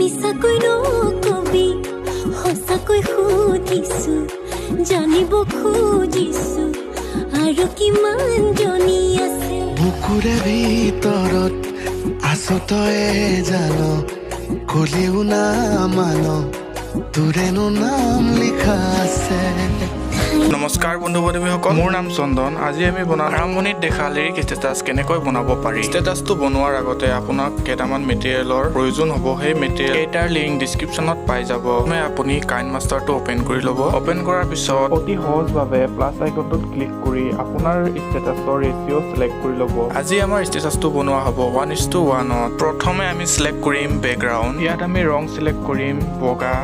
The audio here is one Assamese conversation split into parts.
মিছাকৈ নকবি সঁচাকৈ সুধিছো জানিব খুজিছো আৰু কিমান জনী আছে বুকুৰে ভিতৰত আছো তয়ে জান কলিও না মান তোৰেনো নাম লিখা আছে। নমস্কাৰ বন্ধু বান্ধৱীসকল, মোৰ নাম চন্দন। আজি আমি বনাম আৰম্ভণিত দেখা লিৰিক ষ্টেটাছ কেনেকৈ বনাব পাৰি। ষ্টেটাছটো বনোৱাৰ আগতে আপোনাক কেইটামান মেটেৰিয়েলৰ প্ৰয়োজন হ'ব। সেই মেটেৰিয়েল কেইটাৰ লিংক ডিছক্ৰিপশ্যনত পাই যাব। আপুনি কাইনমাষ্টাৰটো অপেন কৰি ল'ব। অপেন কৰাৰ পিছত অতি সহজভাৱে প্লাছ আইকনটোত ক্লিক কৰি আপোনাৰ ষ্টেটাছৰ ৰেচিঅ' চিলেক্ট কৰি ল'ব। আজি আমাৰ ষ্টেটাছটো বনোৱা হ'ব 1:1ত। প্ৰথমে আমি চিলেক্ট কৰিম বেকগ্ৰাউণ্ড। ইয়াত আমি ৰং চিলেক্ট কৰিম বগা।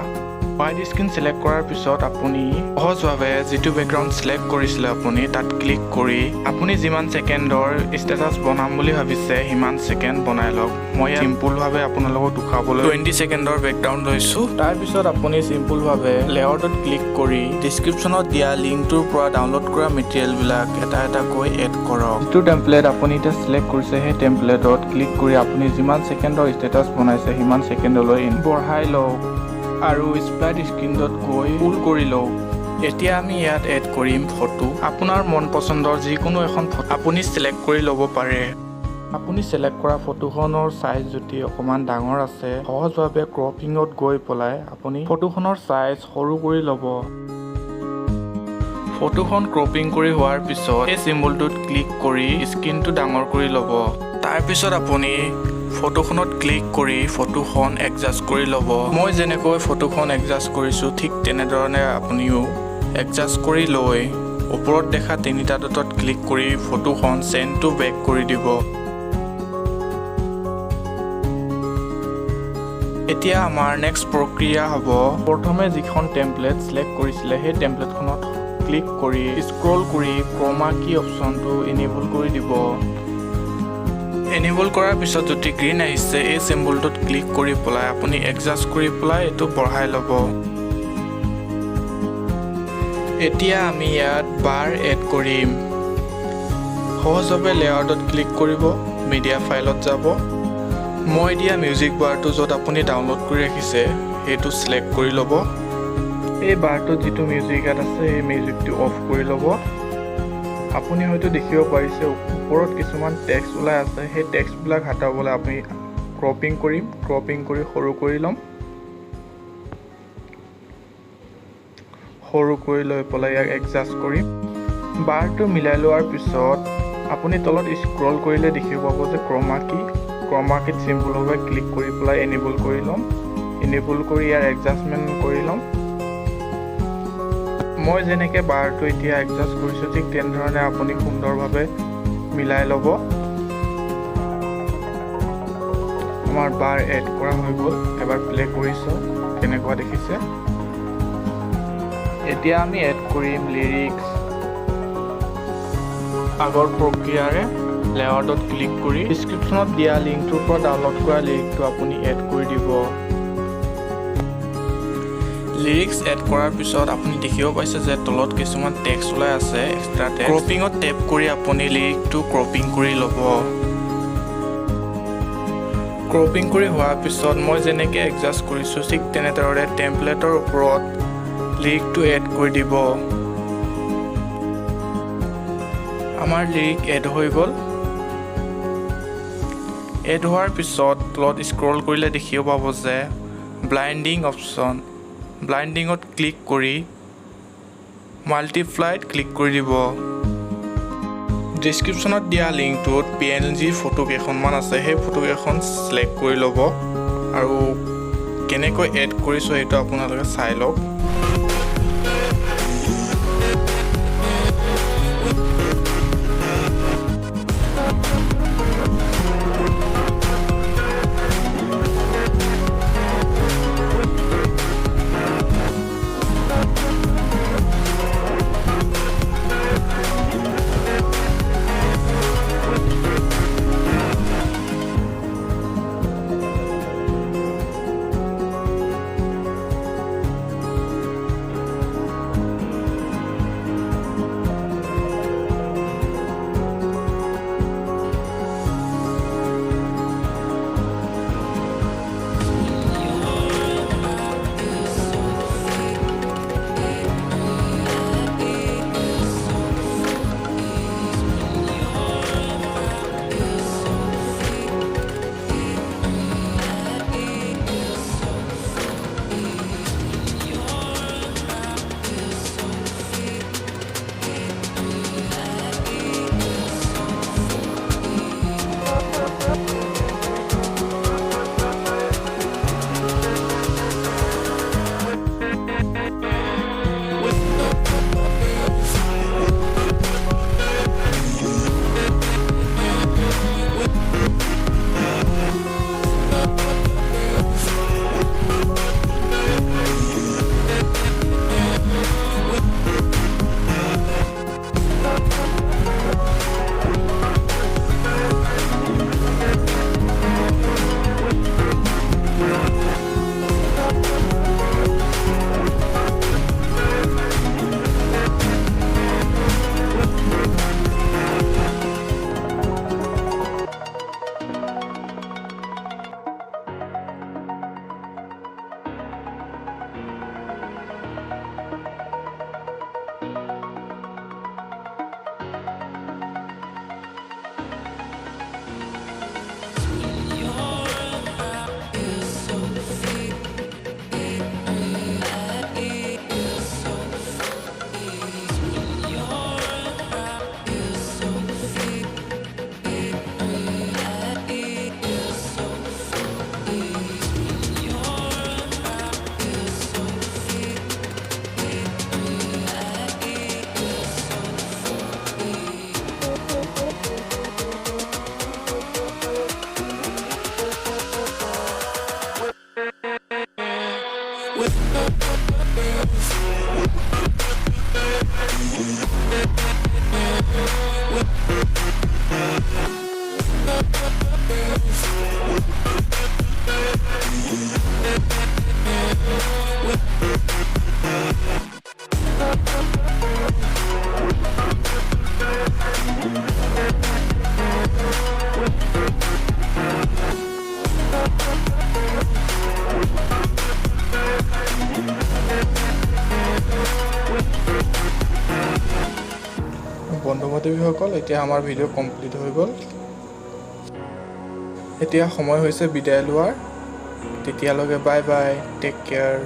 হোৱাইট স্ক্ৰীন চিলেক্ট কৰাৰ পিছত আপুনি সহজভাৱে যিটো বেকগ্ৰাউণ্ড চিলেক্ট কৰিছিলে আপুনি তাত ক্লিক কৰি আপুনি যিমান ছেকেণ্ডৰ ষ্টেটাছ বনাম বুলি ভাবিছে সিমান ছেকেণ্ড বনাই লওক। মই চিম্পুলভাৱে আপোনালোকক দেখুৱাবলৈ 20 ছেকেণ্ডৰ বেকগ্ৰাউণ্ড লৈছোঁ। তাৰপিছত আপুনি চিম্পুলভাৱে লেআউটত ক্লিক কৰি ডিছক্ৰিপশ্যনত দিয়া লিংকটোৰ পৰা ডাউনলোড কৰা মেটেৰিয়েলবিলাক এটা এটাকৈ এড কৰক। যিটো টেম্পলেট আপুনি এতিয়া চিলেক্ট কৰিছে সেই টেম্পলেটত ক্লিক কৰি আপুনি যিমান ছেকেণ্ডৰ ষ্টেটাছ বনাইছে সিমান ছেকেণ্ডলৈ বঢ়াই লওক আৰু স্প্লাইট স্ক্ৰীনত গৈ পুল কৰি লওক। এতিয়া আমি ইয়াত এড কৰিম ফটো। আপোনাৰ মন পচন্দৰ যিকোনো এখন ফটো আপুনি চিলেক্ট কৰি ল'ব পাৰে। আপুনি চিলেক্ট কৰা ফটোখনৰ চাইজ যদি অকণমান ডাঙৰ আছে সহজভাৱে ক্ৰপিঙত গৈ পেলাই আপুনি ফটোখনৰ চাইজ সৰু কৰি ল'ব। ফটোখন ক্ৰপিং কৰি হোৱাৰ পিছত এই চিম্বলটোত ক্লিক কৰি স্ক্ৰীনটো ডাঙৰ কৰি ল'ব। তাৰপিছত আপুনি ফটোখনত ক্লিক কৰি ফটোখন এডজাষ্ট কৰি ল'ব। মই যেনেকৈ ফটোখন এডজাষ্ট কৰিছোঁ ঠিক তেনেধৰণে আপুনিও এডজাষ্ট কৰি লৈ ওপৰত দেখা তিনিটা ডটত ক্লিক কৰি ফটোখন চেণ্ড টু বেক কৰি দিব। এতিয়া আমাৰ নেক্সট প্ৰক্ৰিয়া হ'ব, প্ৰথমে যিখন টেম্পলেট চিলেক্ট কৰিছিলে সেই টেম্পলেটখনত ক্লিক কৰি স্ক্ৰল কৰি ক্ৰমা কি অপশ্যনটো এনেবল কৰি দিব। এনেবল কৰাৰ পিছত যদি গ্ৰীণ আহিছে এই চিম্বলটোত ক্লিক কৰি পেলাই আপুনি এডজাষ্ট কৰি পেলাই এইটো বঢ়াই ল'ব। এতিয়া আমি ইয়াত বাৰ এড কৰিম। সহজভাৱে লেআউটত ক্লিক কৰিব, মিডিয়া ফাইলত যাব। মই দিয়া মিউজিক বাৰটো য'ত আপুনি ডাউনলোড কৰি ৰাখিছে সেইটো চিলেক্ট কৰি ল'ব। এই বাৰটোত যিটো মিউজিক ইয়াত আছে সেই মিউজিকটো অফ কৰি ল'ব। আপুনি হয়তো দেখিব পাৰিছে ওপৰত কিছুমান টেক্সট ওলাই আছে, সেই টেক্সটবিলাক হটাবলৈ আমি ক্ৰপিং কৰিম। ক্ৰপিং কৰি সৰু কৰি ল'ম। সৰু কৰি লৈ পেলাই ইয়াক এডজাষ্ট কৰিম। বাৰটো মিলাই লোৱাৰ পিছত আপুনি তলত স্ক্ৰল কৰিলে দেখিব পাব যে ক্ৰমা কিত চিম্বলভাৱে ক্লিক কৰি পেলাই এনেবল কৰি ল'ম। এনেবল কৰি ইয়াৰ এডজাষ্টমেণ্ট কৰি ল'ম। মই যেনেকৈ বাৰটো এতিয়া এডজাষ্ট কৰিছোঁ ঠিক তেনেধৰণে আপুনি সুন্দৰভাৱে মিলাই ল'ব। আমাৰ বাৰ এড কৰা হৈ গ'ল। এবাৰ প্লে কৰিছোঁ কেনেকুৱা দেখিছে। এতিয়া আমি এড কৰিম লিৰিক্স। আগৰ প্ৰক্ৰিয়াৰে লেআউটত ক্লিক কৰি ডিছক্ৰিপশ্যনত দিয়া লিংকটোৰ পৰা ডাউনলোড কৰা লিৰিকটো আপুনি এড কৰি দিব। লিৰিক্স এড কৰাৰ পিছত আপুনি দেখিব পাইছে যে তলত কিছুমান টেক্সট ওলাই আছে এক্সট্ৰা টেক্সট। ক্ৰপিঙত টেপ কৰি আপুনি লিৰিকটো ক্ৰপিং কৰি ল'ব। ক্ৰপিং কৰি হোৱাৰ পিছত মই যেনেকৈ এডজাষ্ট কৰিছোঁ ঠিক তেনেদৰে টেম্পলেটৰ ওপৰত লিৰিকটো এড কৰি দিব। আমাৰ লিৰিক এড হৈ গ'ল। এড হোৱাৰ পিছত তলত স্ক্ৰল কৰিলে দেখিব পাব যে ব্লাইণ্ডিং অপশ্যন। ব্লাইণ্ডিঙত ক্লিক কৰি মাল্টিপ্লাইত ক্লিক কৰি দিব। ডিছক্ৰিপশ্যনত দিয়া লিংকটোত PNG ফটো কেইখনমান আছে, সেই ফটো কেইখন চিলেক্ট কৰি ল'ব আৰু কেনেকৈ এড কৰিছোঁ সেইটো আপোনালোকে চাই লওক। বন্ধু বান্ধৱীসকল, এতিয়া আমাৰ ভিডিঅ' কমপ্লিট হৈ গ'ল। এতিয়া সময় হৈছে বিদায় লোৱাৰ। তেতিয়ালৈকে বাই বাই, টেক কেয়াৰ।